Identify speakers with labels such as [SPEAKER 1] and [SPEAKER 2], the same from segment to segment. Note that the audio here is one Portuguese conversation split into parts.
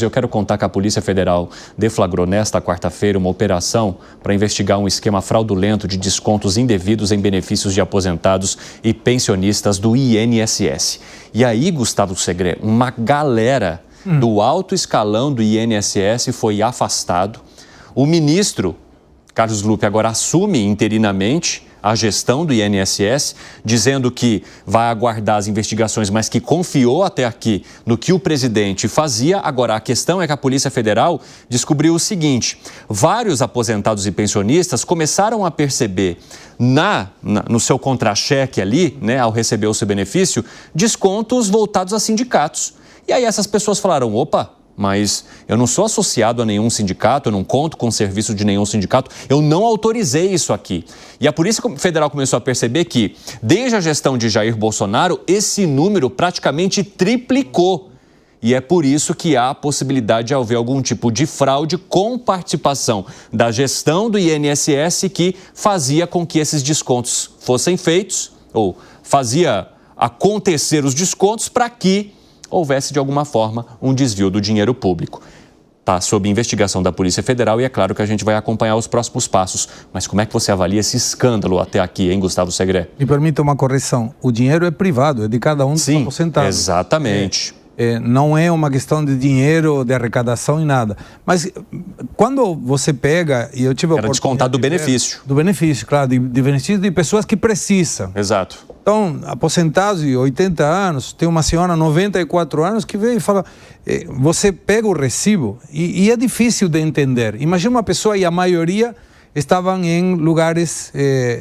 [SPEAKER 1] Eu quero contar que a Polícia Federal deflagrou nesta quarta-feira uma operação para investigar um esquema fraudulento de descontos indevidos em benefícios de aposentados e pensionistas do INSS. E aí, Gustavo Segre, uma galera do alto escalão do INSS foi afastado. O ministro Carlos Lupe agora assume interinamente a gestão do INSS, dizendo que vai aguardar as investigações, mas que confiou até aqui no que o presidente fazia. Agora, a questão é que a Polícia Federal descobriu o seguinte: vários aposentados e pensionistas começaram a perceber no seu contra-cheque ali, né, ao receber o seu benefício, descontos voltados a sindicatos. E aí essas pessoas falaram, opa, mas eu não sou associado a nenhum sindicato, eu não conto com o serviço de nenhum sindicato, eu não autorizei isso aqui. E a Polícia Federal começou a perceber que, desde a gestão de Jair Bolsonaro, esse número praticamente triplicou. E é por isso que há a possibilidade de haver algum tipo de fraude com participação da gestão do INSS que fazia com que esses descontos fossem feitos, ou fazia acontecer os descontos para que houvesse, de alguma forma, um desvio do dinheiro público. Está sob investigação da Polícia Federal e é claro que a gente vai acompanhar os próximos passos. Mas como é que você avalia esse escândalo até aqui, hein, Gustavo Segre?
[SPEAKER 2] Me permita uma correção. O dinheiro é privado, é de cada um dos aposentados.
[SPEAKER 1] Exatamente.
[SPEAKER 2] Não é uma questão de dinheiro, de arrecadação e nada. Mas quando você pega, e eu tive a oportunidade...
[SPEAKER 1] Era descontado do benefício.
[SPEAKER 2] Do benefício, claro, de benefício de pessoas que precisam.
[SPEAKER 1] Exato.
[SPEAKER 2] Então, aposentados de 80 anos, tem uma senhora 94 anos que vem e fala, você pega o recibo e é difícil de entender. Imagina uma pessoa, e a maioria estavam em lugares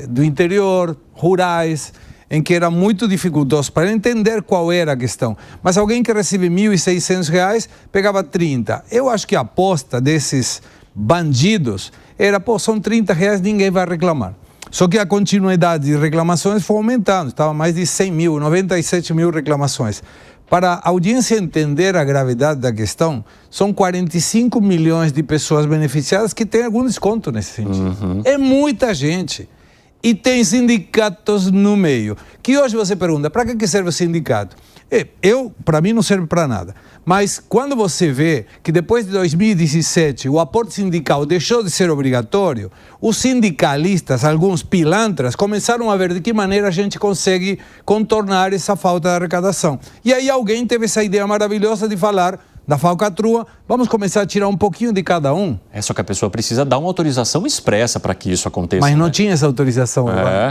[SPEAKER 2] do interior, rurais, em que era muito dificultoso para entender qual era a questão. Mas alguém que recebe R$1.600 pegava 30. Eu acho que a aposta desses bandidos era, são R$30, ninguém vai reclamar. Só que a continuidade de reclamações foi aumentando, estava mais de 100 mil, 97 mil reclamações. Para a audiência entender a gravidade da questão, são 45 milhões de pessoas beneficiadas que têm algum desconto nesse sentido. É muita gente. E tem sindicatos no meio. Que hoje você pergunta, para que serve o sindicato? Para mim não serve para nada. Mas quando você vê que depois de 2017 o aporte sindical deixou de ser obrigatório, os sindicalistas, alguns pilantras, começaram a ver de que maneira a gente consegue contornar essa falta de arrecadação. E aí alguém teve essa ideia maravilhosa de falar da falcatrua, vamos começar a tirar um pouquinho de cada um.
[SPEAKER 1] Só que a pessoa precisa dar uma autorização expressa para que isso aconteça.
[SPEAKER 2] Mas não tinha essa autorização.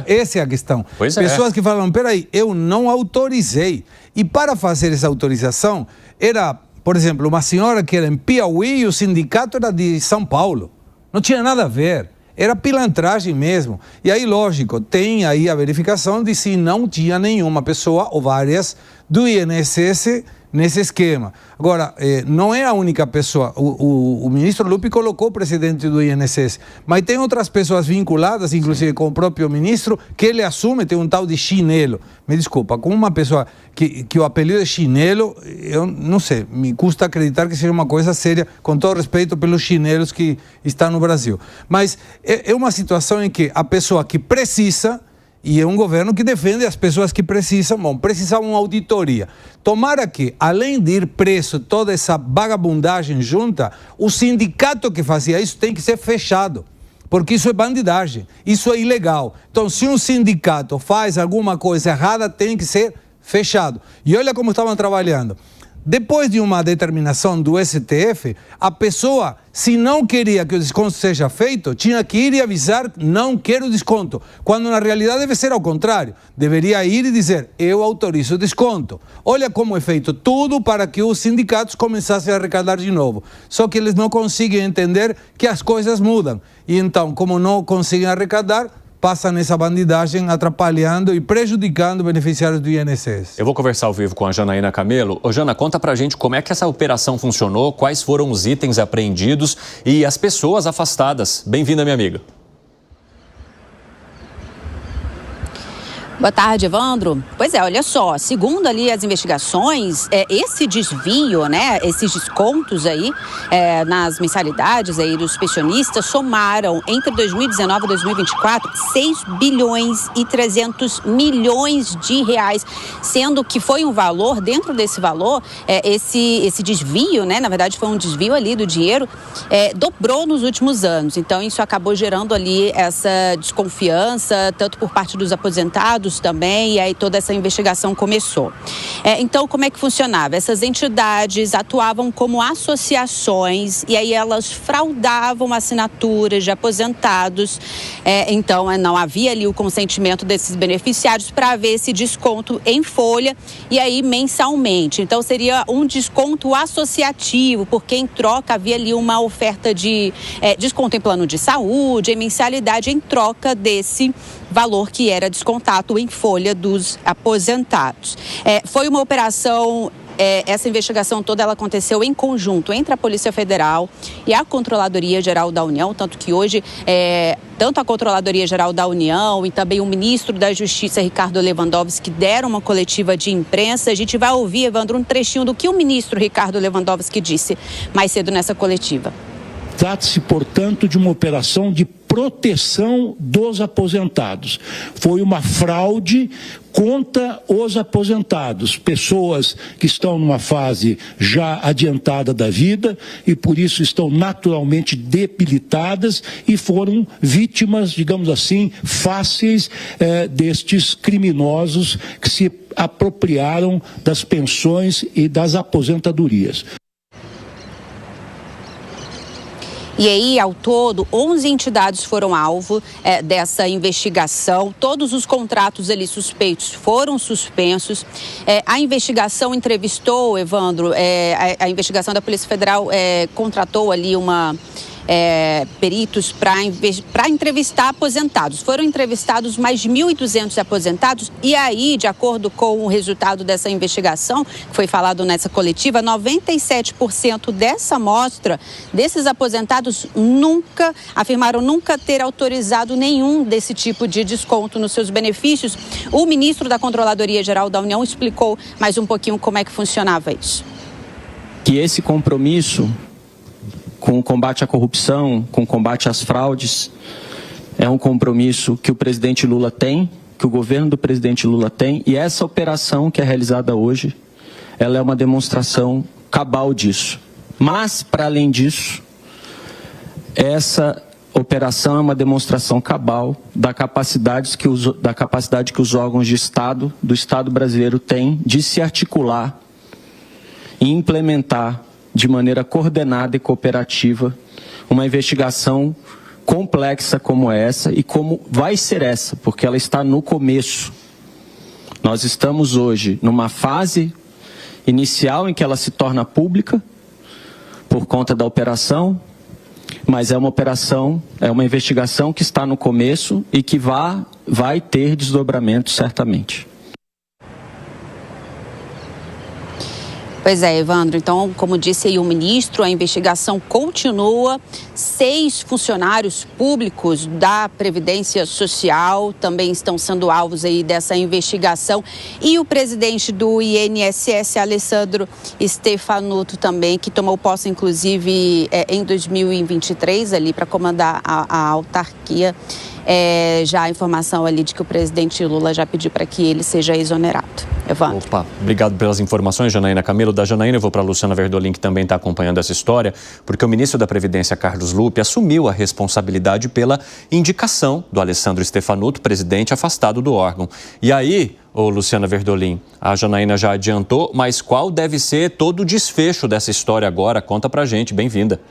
[SPEAKER 2] Essa é a questão. Pessoas que falam, peraí, eu não autorizei. E para fazer essa autorização, era, por exemplo, uma senhora que era em Piauí e o sindicato era de São Paulo. Não tinha nada a ver. Era pilantragem mesmo. E aí, lógico, tem aí a verificação de se não tinha nenhuma pessoa ou várias do INSS nesse esquema. Agora, não é a única pessoa. O ministro Lupe colocou o presidente do INSS, mas tem outras pessoas vinculadas, inclusive com o próprio ministro, que ele assume, tem um tal de Chinelo. Me desculpa, com uma pessoa que o apelido é Chinelo, eu não sei, me custa acreditar que seja uma coisa séria, com todo respeito pelos chinelos que estão no Brasil. Mas é uma situação em que a pessoa que precisa... E é um governo que defende as pessoas que precisam, precisavam uma auditoria. Tomara que, além de ir preso toda essa vagabundagem junta, o sindicato que fazia isso tem que ser fechado. Porque isso é bandidagem, isso é ilegal. Então, se um sindicato faz alguma coisa errada, tem que ser fechado. E olha como estavam trabalhando. Depois de uma determinação do STF, a pessoa, se não queria que o desconto seja feito, tinha que ir e avisar, não quero desconto. Quando na realidade deve ser ao contrário. Deveria ir e dizer, eu autorizo o desconto. Olha como é feito tudo para que os sindicatos começassem a arrecadar de novo. Só que eles não conseguem entender que as coisas mudam. E então, como não conseguem arrecadar, passa nessa bandidagem, atrapalhando e prejudicando beneficiários do INSS.
[SPEAKER 1] Eu vou conversar ao vivo com a Janaína Camelo. Ô, Jana, conta pra gente como é que essa operação funcionou, quais foram os itens apreendidos e as pessoas afastadas. Bem-vinda, minha amiga.
[SPEAKER 3] Boa tarde, Evandro. Pois é, olha só, segundo ali as investigações, esse desvio, né, esses descontos aí nas mensalidades aí dos pensionistas somaram entre 2019 e 2024 6 bilhões e 300 milhões de reais, sendo que foi um valor, dentro desse valor, esse desvio, né, na verdade foi um desvio ali do dinheiro, dobrou nos últimos anos. Então isso acabou gerando ali essa desconfiança, tanto por parte dos aposentados também, e aí toda essa investigação começou. Então, como é que funcionava? Essas entidades atuavam como associações e aí elas fraudavam assinaturas de aposentados. Então, não havia ali o consentimento desses beneficiários para haver esse desconto em folha e aí mensalmente. Então, seria um desconto associativo, porque em troca havia ali uma oferta de desconto em plano de saúde, em mensalidade, em troca desse valor que era descontado em folha dos aposentados. Foi uma operação, essa investigação toda ela aconteceu em conjunto entre a Polícia Federal e a Controladoria Geral da União, tanto que hoje tanto a Controladoria Geral da União e também o ministro da Justiça, Ricardo Lewandowski, deram uma coletiva de imprensa. A gente vai ouvir, Evandro, um trechinho do que o ministro Ricardo Lewandowski disse mais cedo nessa coletiva.
[SPEAKER 4] Trata-se, portanto, de uma operação de proteção dos aposentados. Foi uma fraude contra os aposentados, pessoas que estão numa fase já adiantada da vida e por isso estão naturalmente debilitadas e foram vítimas, digamos assim, fáceis destes criminosos que se apropriaram das pensões e das aposentadorias.
[SPEAKER 3] E aí, ao todo, 11 entidades foram alvo dessa investigação. Todos os contratos ali suspeitos foram suspensos. A investigação entrevistou, Evandro, a investigação da Polícia Federal contratou ali peritos para entrevistar aposentados. Foram entrevistados mais de 1.200 aposentados e aí, de acordo com o resultado dessa investigação, que foi falado nessa coletiva, 97% dessa amostra, desses aposentados, afirmaram nunca ter autorizado nenhum desse tipo de desconto nos seus benefícios. O ministro da Controladoria Geral da União explicou mais um pouquinho como é que funcionava isso.
[SPEAKER 5] Que esse compromisso com o combate à corrupção, com o combate às fraudes, é um compromisso que o presidente Lula tem, que o governo do presidente Lula tem, e essa operação que é realizada hoje, ela é uma demonstração cabal disso. Mas, para além disso, essa operação é uma demonstração cabal da capacidade que os órgãos de Estado, do Estado brasileiro têm de se articular e implementar de maneira coordenada e cooperativa uma investigação complexa como essa e como vai ser essa, porque ela está no começo. Nós estamos hoje numa fase inicial em que ela se torna pública por conta da operação, mas é uma operação, é uma investigação que está no começo e que vai ter desdobramento certamente.
[SPEAKER 3] Pois é, Evandro. Então, como disse aí o ministro, a investigação continua. 6 funcionários públicos da Previdência Social também estão sendo alvos aí dessa investigação. E o presidente do INSS, Alessandro Stefanuto, também, que tomou posse, inclusive, em 2023, ali para comandar a autarquia. Já a informação ali de que o presidente Lula já pediu para que ele seja exonerado. Evandro.
[SPEAKER 1] Opa, obrigado pelas informações, Janaína Camelo. Da Janaína eu vou para a Luciana Verdolim, que também está acompanhando essa história, porque o ministro da Previdência, Carlos Lupe, assumiu a responsabilidade pela indicação do Alessandro Stefanuto, presidente afastado do órgão. E aí, Luciana Verdolim, a Janaína já adiantou, mas qual deve ser todo o desfecho dessa história agora? Conta pra gente, bem-vinda.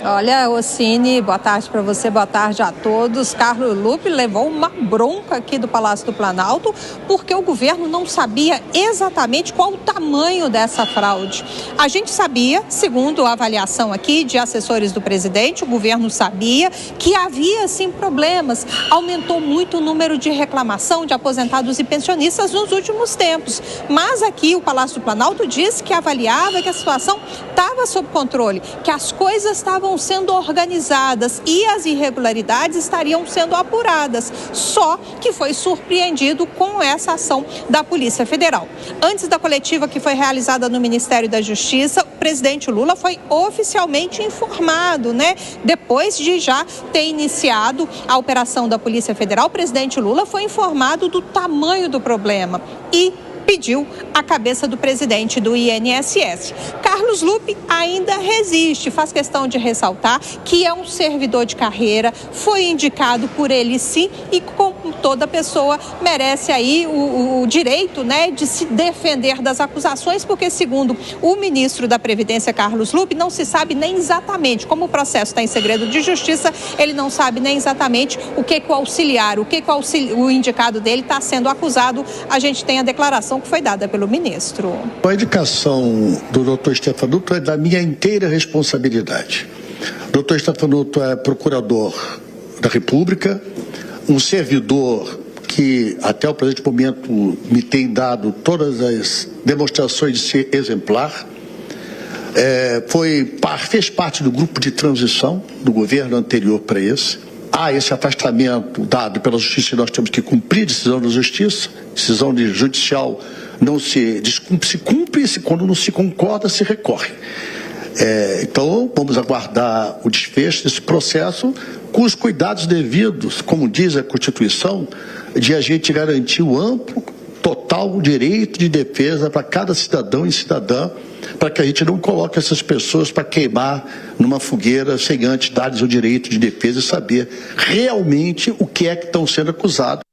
[SPEAKER 6] Olha, Ossini, boa tarde para você, boa tarde a todos. Carlos Lupe levou uma bronca aqui do Palácio do Planalto porque o governo não sabia exatamente qual o tamanho dessa fraude. A gente sabia, segundo a avaliação aqui de assessores do presidente, o governo sabia que havia sim problemas. Aumentou muito o número de reclamação de aposentados e pensionistas nos últimos tempos. Mas aqui o Palácio do Planalto disse que avaliava que a situação estava sob controle, que as coisas estavam estavam sendo organizadas e as irregularidades estariam sendo apuradas, só que foi surpreendido com essa ação da Polícia Federal. Antes da coletiva que foi realizada no Ministério da Justiça, o presidente Lula foi oficialmente informado, né? Depois de já ter iniciado a operação da Polícia Federal, o presidente Lula foi informado do tamanho do problema e pediu a cabeça do presidente do INSS. Carlos Lupe ainda resiste, faz questão de ressaltar que é um servidor de carreira, foi indicado por ele sim e como toda pessoa merece aí o direito, né, de se defender das acusações, porque segundo o ministro da Previdência, Carlos Lupe, não se sabe nem exatamente, como o processo está em segredo de justiça, ele não sabe nem exatamente o que o auxiliar, o indicado dele está sendo acusado. A gente tem a declaração que foi dada pelo ministro.
[SPEAKER 7] A indicação do Dr. Stefanuto é da minha inteira responsabilidade. O Dr. Stefanuto é procurador da República, um servidor que até o presente momento me tem dado todas as demonstrações de ser exemplar. Fez parte do grupo de transição do governo anterior para esse. Há esse afastamento dado pela Justiça e nós temos que cumprir a decisão da Justiça. Decisão judicial não se descumpre, se cumpre, e quando não se concorda, se recorre. Então, vamos aguardar o desfecho desse processo com os cuidados devidos, como diz a Constituição, de a gente garantir o amplo, total direito de defesa para cada cidadão e cidadã, para que a gente não coloque essas pessoas para queimar numa fogueira sem antes dar-lhes o direito de defesa e saber realmente o que é que estão sendo acusados.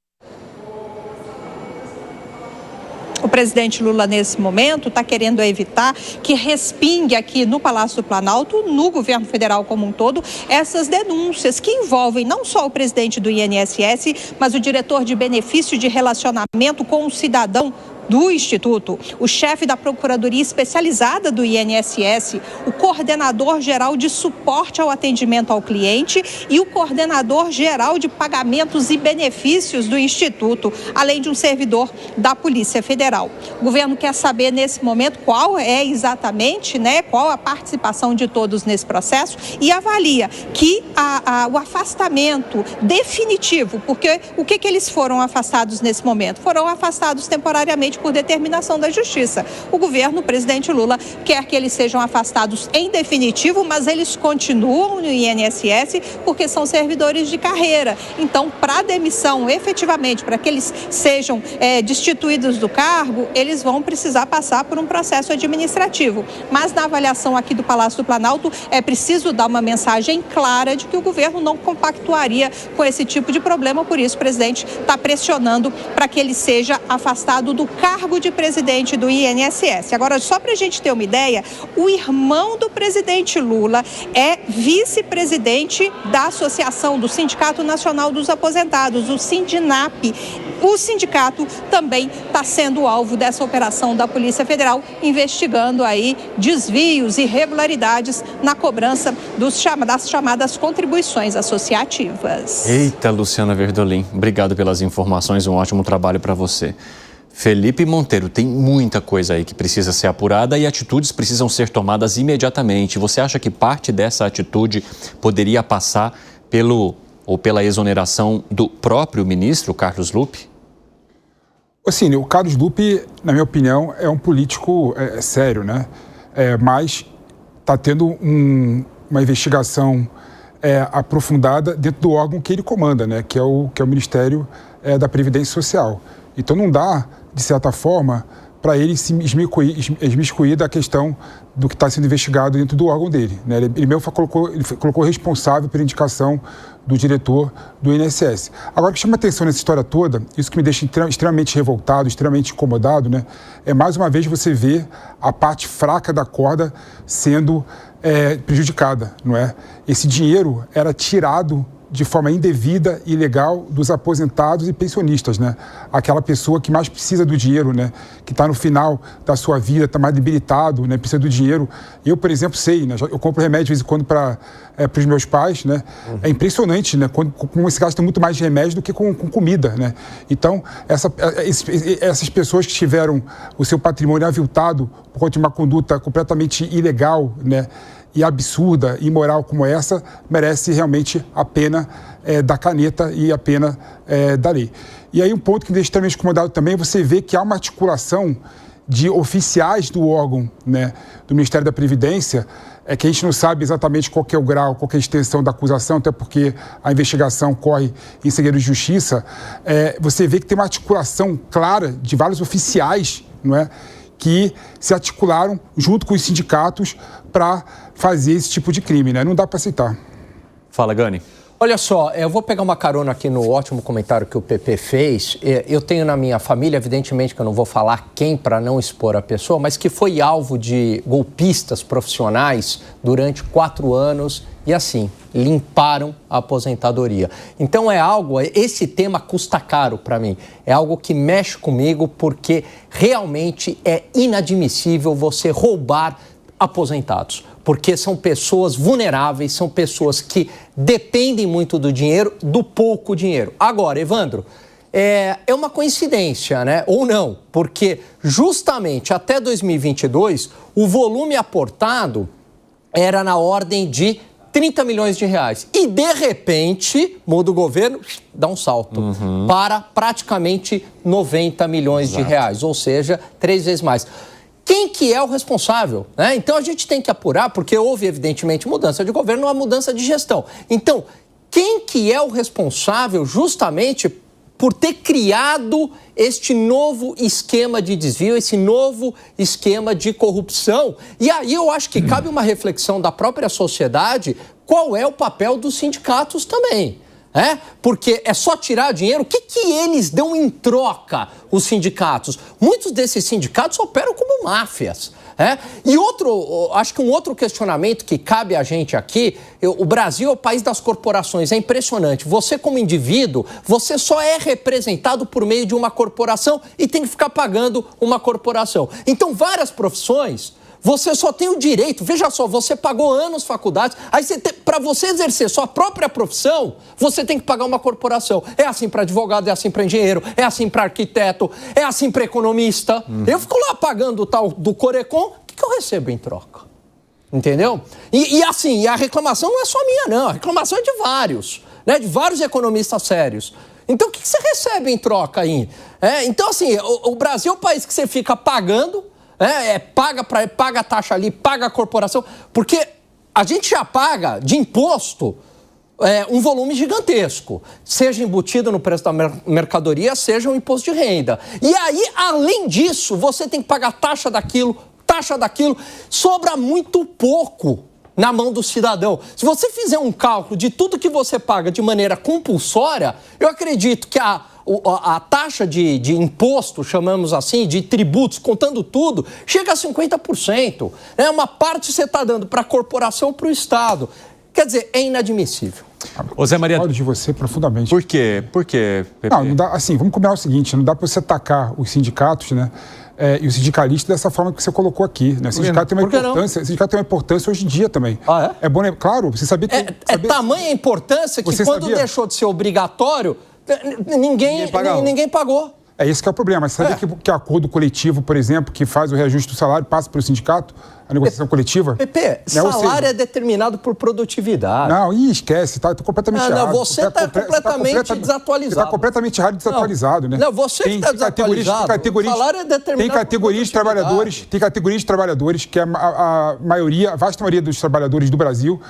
[SPEAKER 6] O presidente Lula, nesse momento, está querendo evitar que respingue aqui no Palácio do Planalto, no governo federal como um todo, essas denúncias que envolvem não só o presidente do INSS, mas o diretor de benefício de relacionamento com o cidadão do Instituto, o chefe da Procuradoria Especializada do INSS, o coordenador geral de suporte ao atendimento ao cliente e o coordenador geral de pagamentos e benefícios do Instituto, além de um servidor da Polícia Federal. O governo quer saber nesse momento qual é exatamente, né, qual a participação de todos nesse processo e avalia que o afastamento definitivo, porque o que eles foram afastados nesse momento? Foram afastados temporariamente por determinação da Justiça. O governo, o presidente Lula, quer que eles sejam afastados em definitivo, mas eles continuam no INSS porque são servidores de carreira. Então, para demissão, efetivamente, para que eles sejam destituídos do cargo, eles vão precisar passar por um processo administrativo. Mas na avaliação aqui do Palácio do Planalto, é preciso dar uma mensagem clara de que o governo não compactuaria com esse tipo de problema, por isso o presidente está pressionando para que ele seja afastado do cargo de presidente do INSS. Agora, só para a gente ter uma ideia, o irmão do presidente Lula é vice-presidente da Associação do Sindicato Nacional dos Aposentados, o Sindinap. O sindicato também está sendo alvo dessa operação da Polícia Federal, investigando aí desvios e irregularidades na cobrança das chamadas contribuições associativas.
[SPEAKER 1] Eita, Luciana Verdolim, obrigado pelas informações, um ótimo trabalho para você. Felipe Monteiro, tem muita coisa aí que precisa ser apurada e atitudes precisam ser tomadas imediatamente. Você acha que parte dessa atitude poderia passar pela exoneração do próprio ministro Carlos Lupe?
[SPEAKER 8] Assim, o Carlos Lupe, na minha opinião, é um político sério, né? Mas está tendo uma investigação aprofundada dentro do órgão que ele comanda, né? Que é o Ministério da Previdência Social. Então não dá, de certa forma, para ele se esmiscuir da questão do que está sendo investigado dentro do órgão dele, né? Ele mesmo colocou responsável pela indicação do diretor do INSS. Agora, o que chama atenção nessa história toda, isso que me deixa extremamente revoltado, extremamente incomodado, né? É mais uma vez você ver a parte fraca da corda sendo prejudicada, não é? Esse dinheiro era tirado de forma indevida e ilegal dos aposentados e pensionistas, né? Aquela pessoa que mais precisa do dinheiro, né? Que está no final da sua vida, está mais debilitado, né? Precisa do dinheiro. Eu, por exemplo, sei, né? Eu compro remédio de vez em quando para os meus pais, né? É impressionante, né? Como se gasta muito mais de remédio do que com comida, né? Então, essas pessoas que tiveram o seu patrimônio aviltado por conta de uma conduta completamente ilegal, né? e absurda, imoral como essa, merece realmente a pena da caneta e a pena da lei. E aí um ponto que me deixa extremamente incomodado também, você vê que há uma articulação de oficiais do órgão, né, do Ministério da Previdência, que a gente não sabe exatamente qual que é o grau, qual que é a extensão da acusação, até porque a investigação corre em segredo de justiça. Você vê que tem uma articulação clara de vários oficiais, não é, que se articularam junto com os sindicatos para fazer esse tipo de crime, né? Não dá para aceitar.
[SPEAKER 1] Fala, Gani.
[SPEAKER 9] Olha só, eu vou pegar uma carona aqui no ótimo comentário que o PP fez. Eu tenho na minha família, evidentemente que eu não vou falar quem para não expor a pessoa, mas que foi alvo de golpistas profissionais durante 4 anos e assim, limparam a aposentadoria. Então esse tema custa caro para mim. É algo que mexe comigo porque realmente é inadmissível você roubar aposentados. Porque são pessoas vulneráveis, são pessoas que dependem muito do dinheiro, do pouco dinheiro. Agora, Evandro, é uma coincidência, né? Ou não, porque justamente até 2022, o volume aportado era na ordem de 30 milhões de reais. E, de repente, muda o governo, dá um salto para praticamente 90 milhões de reais, ou seja, 3 vezes mais. Quem que é o responsável? Né? Então, a gente tem que apurar, porque houve, evidentemente, mudança de governo, uma mudança de gestão. Então, quem que é o responsável justamente por ter criado este novo esquema de desvio, esse novo esquema de corrupção? E aí eu acho que cabe uma reflexão da própria sociedade, qual é o papel dos sindicatos também. Porque é só tirar dinheiro. O que eles dão em troca, os sindicatos? Muitos desses sindicatos operam como máfias. E acho que um outro questionamento que cabe a gente aqui, o Brasil é o país das corporações, é impressionante. Você como indivíduo, você só é representado por meio de uma corporação e tem que ficar pagando uma corporação. Então, várias profissões, você só tem o direito, veja só, você pagou anos faculdades, aí para você exercer sua própria profissão, você tem que pagar uma corporação. É assim para advogado, é assim para engenheiro, é assim para arquiteto, é assim para economista. Eu fico lá pagando o tal do Corecon, o que eu recebo em troca? Entendeu? E assim, a reclamação não é só minha, não, a reclamação é de vários, né? De vários economistas sérios. Então, o que você recebe em troca aí? Então, assim, o Brasil é o país que você fica pagando, paga a taxa ali, paga a corporação, porque a gente já paga de imposto um volume gigantesco, seja embutido no preço da mercadoria, seja um imposto de renda. E aí, além disso, você tem que pagar taxa daquilo, sobra muito pouco na mão do cidadão. Se você fizer um cálculo de tudo que você paga de maneira compulsória, eu acredito que a taxa de imposto, chamamos assim, de tributos, contando tudo, chega a 50%. Uma parte você está dando para a corporação, para o Estado. Quer dizer, é inadmissível.
[SPEAKER 1] Ô Zé Maria...
[SPEAKER 8] Concordo de você profundamente.
[SPEAKER 1] Por quê? Por quê, Pepe?
[SPEAKER 8] Não dá, assim, vamos combinar o seguinte, não dá para você atacar os sindicatos, né? E os sindicalistas dessa forma que você colocou aqui, né? O sindicato tem uma importância hoje em dia também.
[SPEAKER 9] É
[SPEAKER 8] bom, claro, você sabia que...
[SPEAKER 9] tamanha a importância que quando deixou de ser obrigatório, ninguém pagou.
[SPEAKER 8] É esse que é o problema. Mas sabia que acordo coletivo, por exemplo, que faz o reajuste do salário, passa pelo sindicato, a negociação coletiva?
[SPEAKER 9] Pepe, salário é determinado por produtividade.
[SPEAKER 8] Não, esquece, tá? Estou completamente errado.
[SPEAKER 9] Você está completamente desatualizado.
[SPEAKER 8] Você está completamente errado e desatualizado, né?
[SPEAKER 9] Não, você que está desatualizado. O salário é determinado
[SPEAKER 8] tem categorias de trabalhadores que a vasta maioria dos trabalhadores do Brasil,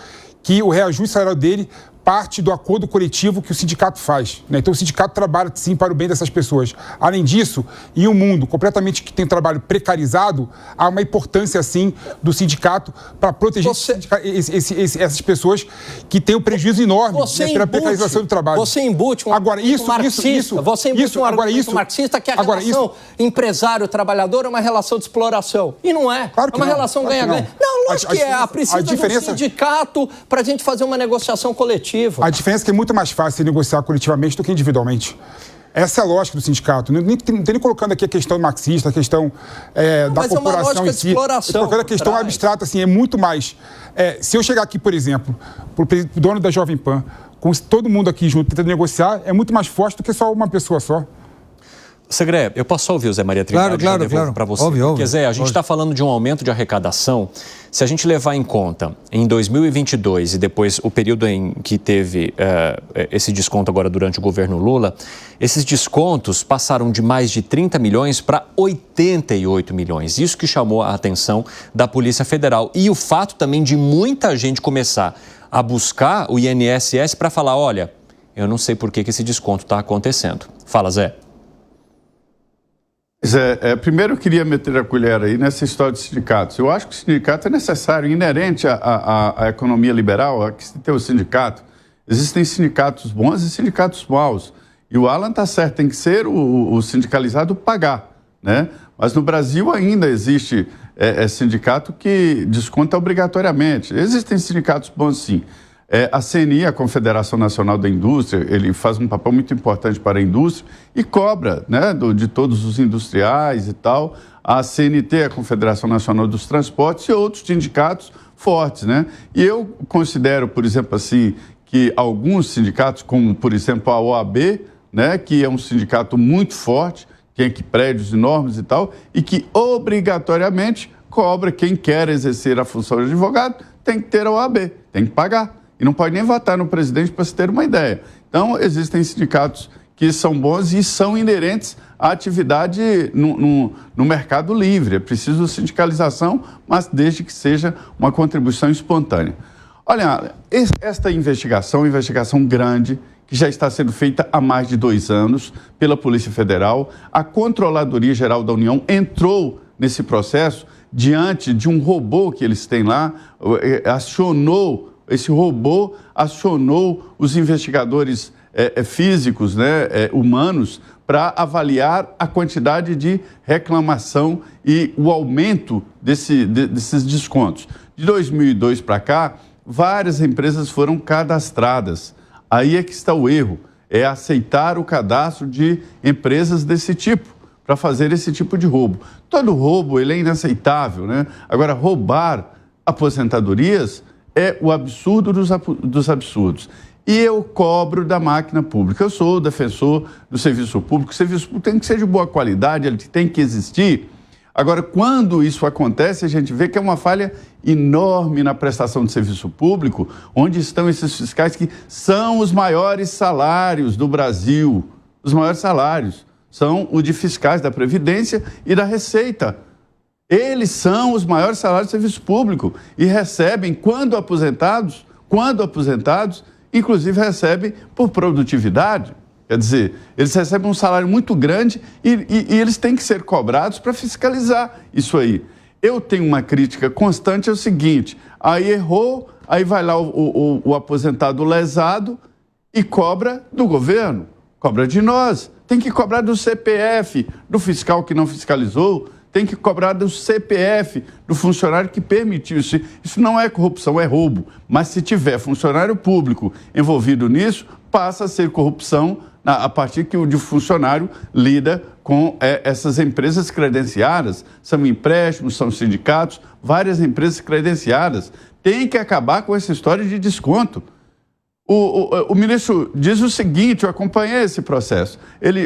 [SPEAKER 8] que o reajuste salarial dele parte do acordo coletivo que o sindicato faz, né? Então o sindicato trabalha sim para o bem dessas pessoas. Além disso, em um mundo completamente que tem trabalho precarizado, há uma importância sim do sindicato para proteger essas pessoas que têm um prejuízo enorme pela precarização do trabalho.
[SPEAKER 9] Você embute um argumento marxista que a relação empresário-trabalhador é uma relação de exploração. E não é.
[SPEAKER 8] Claro que
[SPEAKER 9] é uma relação ganha-ganha. Não, lógico que é. Precisa de um sindicato para a gente fazer uma negociação coletiva.
[SPEAKER 8] A diferença é que é muito mais fácil negociar coletivamente do que individualmente. Essa é a lógica do sindicato. Não estou nem colocando aqui a questão marxista, a questão da corporação em si. Estou colocando a questão abstrata, assim, é muito mais. Se eu chegar aqui, por exemplo, para o dono da Jovem Pan, com todo mundo aqui junto tentando negociar, é muito mais forte do que só uma pessoa só.
[SPEAKER 1] Segré, eu posso só ouvir o Zé Maria Trindade?
[SPEAKER 2] Claro.
[SPEAKER 1] Para você.
[SPEAKER 2] Óbvio.
[SPEAKER 1] Porque, Zé, a gente está falando de um aumento de arrecadação. Se a gente levar em conta em 2022 e depois o período em que teve esse desconto agora durante o governo Lula, esses descontos passaram de mais de 30 milhões para 88 milhões. Isso que chamou a atenção da Polícia Federal. E o fato também de muita gente começar a buscar o INSS para falar, olha, eu não sei por que esse desconto está acontecendo. Fala, Zé.
[SPEAKER 10] Zé, primeiro eu queria meter a colher aí nessa história de sindicatos. Eu acho que o sindicato é necessário, inerente à economia liberal, a que se tem o sindicato. Existem sindicatos bons e sindicatos maus. E o Alan está certo, tem que ser o sindicalizado pagar, né? Mas no Brasil ainda existe sindicato que desconta obrigatoriamente. Existem sindicatos bons, sim. A CNI, a Confederação Nacional da Indústria, ele faz um papel muito importante para a indústria e cobra, né, de todos os industriais e tal. A CNT, a Confederação Nacional dos Transportes, e outros sindicatos fortes, né? E eu considero, por exemplo, assim, que alguns sindicatos, como, por exemplo, a OAB, né, que é um sindicato muito forte, tem aqui prédios enormes e tal, e que obrigatoriamente cobra quem quer exercer a função de advogado, tem que ter a OAB, tem que pagar. E não pode nem votar no presidente para se ter uma ideia. Então, existem sindicatos que são bons e são inerentes à atividade no mercado livre. É preciso sindicalização, mas desde que seja uma contribuição espontânea. Olha, esta investigação é uma investigação grande, que já está sendo feita há mais de 2 anos pela Polícia Federal. A Controladoria Geral da União entrou nesse processo diante de um robô que eles têm lá, esse robô acionou os investigadores físicos, né, humanos, para avaliar a quantidade de reclamação e o aumento desses descontos. De 2002 para cá, várias empresas foram cadastradas. Aí é que está o erro, é aceitar o cadastro de empresas desse tipo, para fazer esse tipo de roubo. Todo roubo ele é inaceitável, né? Agora, roubar aposentadorias é o absurdo dos absurdos. E eu cobro da máquina pública. Eu sou defensor do serviço público. O serviço público tem que ser de boa qualidade, ele tem que existir. Agora, quando isso acontece, a gente vê que é uma falha enorme na prestação de serviço público, onde estão esses fiscais que são os maiores salários do Brasil. Os maiores salários são os de fiscais da Previdência e da Receita. Eles são os maiores salários de serviço público e recebem, quando aposentados, inclusive recebem por produtividade. Quer dizer, eles recebem um salário muito grande e eles têm que ser cobrados para fiscalizar isso aí. Eu tenho uma crítica constante, é o seguinte, aí errou, aí vai lá o aposentado lesado e cobra do governo, cobra de nós. Tem que cobrar do CPF, do fiscal que não fiscalizou, tem que cobrar do CPF, do funcionário que permitiu isso. Isso não é corrupção, é roubo. Mas se tiver funcionário público envolvido nisso, passa a ser corrupção a partir que o funcionário lida com essas empresas credenciadas. São empréstimos, são sindicatos, várias empresas credenciadas. Tem que acabar com essa história de desconto. O ministro diz o seguinte, eu acompanhei esse processo.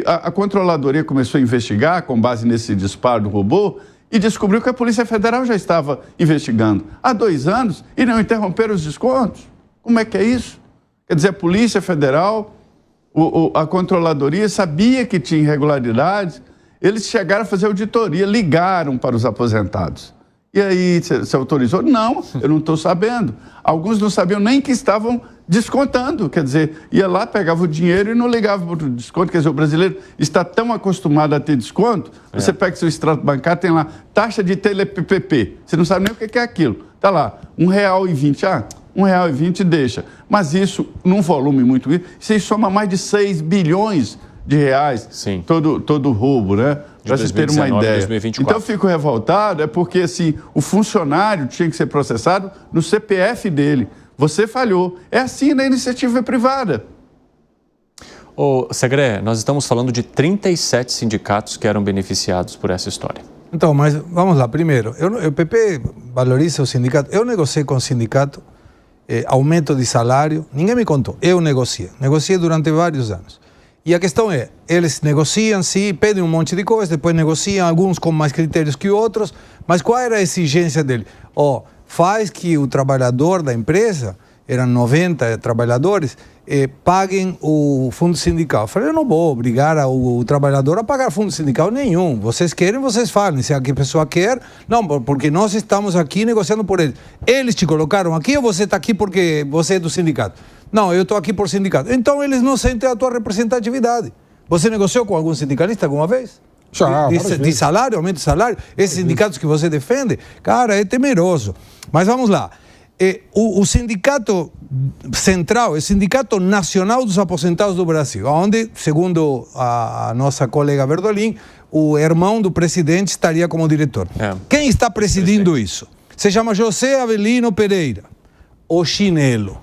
[SPEAKER 10] A Controladoria começou a investigar com base nesse disparo do robô e descobriu que a Polícia Federal já estava investigando há 2 anos e não interromperam os descontos. Como é que é isso? Quer dizer, a Polícia Federal, a Controladoria sabia que tinha irregularidades, eles chegaram a fazer auditoria, ligaram para os aposentados. E aí, você autorizou? Não, eu não estou sabendo. Alguns não sabiam nem que estavam descontando, quer dizer, ia lá, pegava o dinheiro e não ligava para o desconto. Quer dizer, o brasileiro está tão acostumado a ter desconto, você pega seu extrato bancário, tem lá, taxa de TLPP, você não sabe nem o que é aquilo. Está lá, R$1,20, R$1,20 deixa. Mas isso, num volume muito grande, isso soma mais de 6 bilhões de reais, sim, todo roubo, né? Para você ter uma ideia. 2024. Então eu fico revoltado, porque assim, o funcionário tinha que ser processado no CPF dele. Você falhou. É assim na iniciativa privada.
[SPEAKER 1] Ô, Segré, nós estamos falando de 37 sindicatos que eram beneficiados por essa história.
[SPEAKER 2] Então, mas vamos lá. Primeiro, o PP valoriza o sindicato. Eu negociei com o sindicato aumento de salário. Ninguém me contou. Eu negociei durante vários anos. E a questão é, eles negociam, sim, pedem um monte de coisas, depois negociam, alguns com mais critérios que outros, mas qual era a exigência dele? Faz que o trabalhador da empresa, eram 90 trabalhadores, paguem o fundo sindical. Eu falei, eu não vou obrigar o trabalhador a pagar fundo sindical nenhum. Vocês querem, vocês falem. Se a pessoa quer, não, porque nós estamos aqui negociando por eles. Eles te colocaram aqui ou você está aqui porque você é do sindicato? Não, eu estou aqui por sindicato. Então eles não sentem a tua representatividade. Você negociou com algum sindicalista alguma vez?
[SPEAKER 8] Já,
[SPEAKER 2] de salário, aumento de salário? Esses sindicatos que você defende? Cara, é temeroso. Mas vamos lá. O sindicato central, o Sindicato Nacional dos Aposentados do Brasil, onde, segundo a nossa colega Verdolim, o irmão do presidente estaria como diretor. Quem está presidindo isso? Se chama José Avelino Pereira, o Chinelo.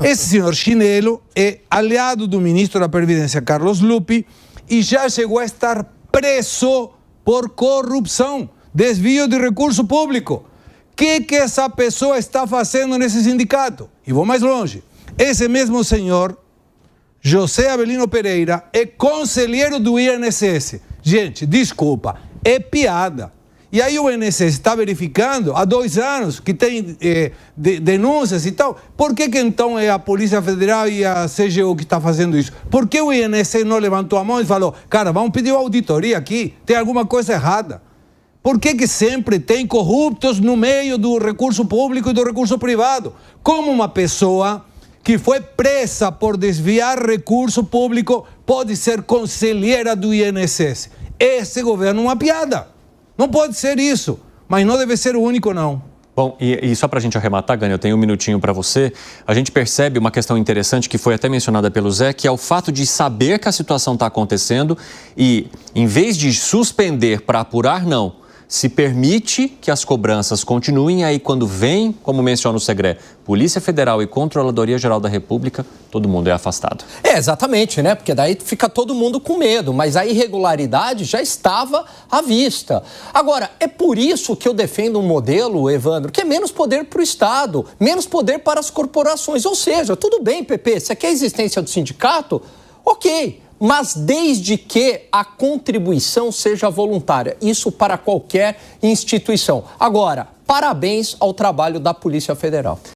[SPEAKER 2] Esse senhor Chinelo é aliado do ministro da Previdência, Carlos Lupi, e já chegou a estar preso por corrupção, desvio de recurso público. O que essa pessoa está fazendo nesse sindicato? E vou mais longe. Esse mesmo senhor, José Avelino Pereira, é conselheiro do INSS. Gente, desculpa, é piada. E aí o INSS está verificando há 2 anos que tem denúncias e tal. Por que então é a Polícia Federal e a CGU que está fazendo isso? Por que o INSS não levantou a mão e falou, cara, vamos pedir uma auditoria aqui, tem alguma coisa errada? Por que sempre tem corruptos no meio do recurso público e do recurso privado? Como uma pessoa que foi presa por desviar recurso público pode ser conselheira do INSS? Esse governo é uma piada. Não pode ser isso, mas não deve ser o único, não.
[SPEAKER 1] Bom, e só para a gente arrematar, Gânia, eu tenho um minutinho para você. A gente percebe uma questão interessante que foi até mencionada pelo Zé, que é o fato de saber que a situação está acontecendo e, em vez de suspender para apurar, não. Se permite que as cobranças continuem, aí quando vem, como menciona o Segré, Polícia Federal e Controladoria Geral da República, todo mundo é afastado.
[SPEAKER 9] Exatamente, né? Porque daí fica todo mundo com medo, mas a irregularidade já estava à vista. Agora, é por isso que eu defendo um modelo, Evandro, que é menos poder para o Estado, menos poder para as corporações. Ou seja, tudo bem, PP, você quer a existência do sindicato? Ok. Mas desde que a contribuição seja voluntária, isso para qualquer instituição. Agora, parabéns ao trabalho da Polícia Federal.